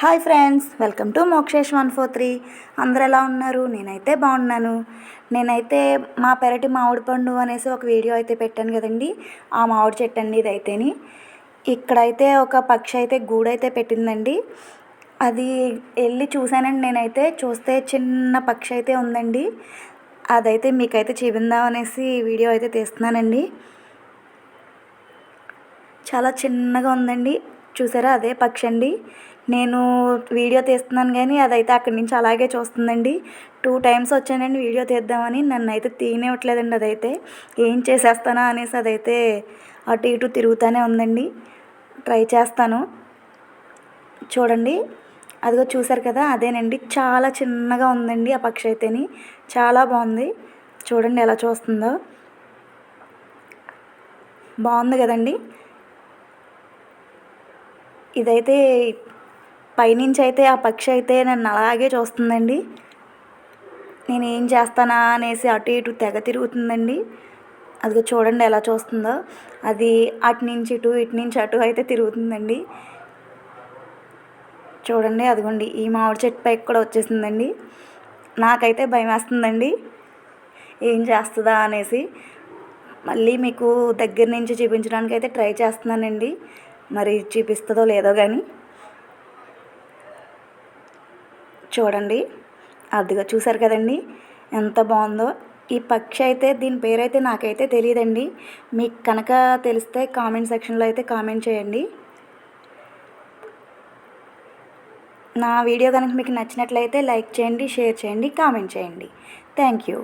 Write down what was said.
Hi friends, welcome to Mokshesh 143. అందరు ఎలా ఉన్నారు? నేనైతే బాగున్నాను. నేనైతే మా పెరటి మామిడి పండు అనేసి ఒక వీడియో అయితే పెట్టాను కదండి. ఆ మామిడి చెట్టు అండి ఇదైతేని. ఇక్కడైతే ఒక పక్షి అయితే గూడైతే పెట్టిందండి. అది వెళ్ళి చూశానండి. నేనైతే చూస్తే చిన్న పక్షి అయితే ఉందండి. అదైతే మీకైతే చూపిందాం అనేసి వీడియో అయితే తీస్తున్నానండి. చాలా చిన్నగా ఉందండి. చూసారా, అదే పక్షి అండి. నేను వీడియో తీస్తున్నాను కానీ అదైతే అక్కడి నుంచి అలాగే చూస్తుందండి. 2 టైమ్స్ వచ్చానండి వీడియో తీద్దామని, నన్ను అయితే తీయనివ్వట్లేదండి. అదైతే ఏం చేసేస్తానా అనేసి అదైతే అటు ఇటు తిరుగుతూనే ఉందండి. ట్రై చేస్తాను. చూడండి, అదిగో చూసారు కదా, అదేనండి. చాలా చిన్నగా ఉందండి ఆ పక్షి అయితేని. చాలా బాగుంది. చూడండి ఎలా చూస్తుందో. బాగుంది కదండి. ఇదైతే పైనుంచి అయితే ఆ పక్షి అయితే నన్ను అలాగే చూస్తుందండి. నేను ఏం చేస్తానా అనేసి అటు ఇటు తెగ తిరుగుతుందండి. అదిగో చూడండి ఎలా చూస్తుందో. అది అటు నుంచి ఇటు, ఇటు నుంచి అటు అయితే తిరుగుతుందండి. చూడండి, అదిగోండి ఈ మామిడి చెట్టు పైకి కూడా వచ్చేసిందండి. నాకైతే భయం వేస్తుందండి, ఏం చేస్తుందా అనేసి. మళ్ళీ మీకు దగ్గర నుంచి చూపించడానికి అయితే ట్రై చేస్తున్నానండి. మరి చూపిస్తుందో లేదో కానీ. చూడండి, అదిగా చూసారు కదండి ఎంత బాగుందో. ఈ పక్షి అయితే, దీని పేరైతే నాకైతే తెలియదండి. మీకు కనుక తెలిస్తే కామెంట్ సెక్షన్లో అయితే కామెంట్ చేయండి. నా వీడియో కనుక మీకు నచ్చినట్లయితే లైక్ చేయండి, షేర్ చేయండి, కామెంట్ చేయండి. Thank you.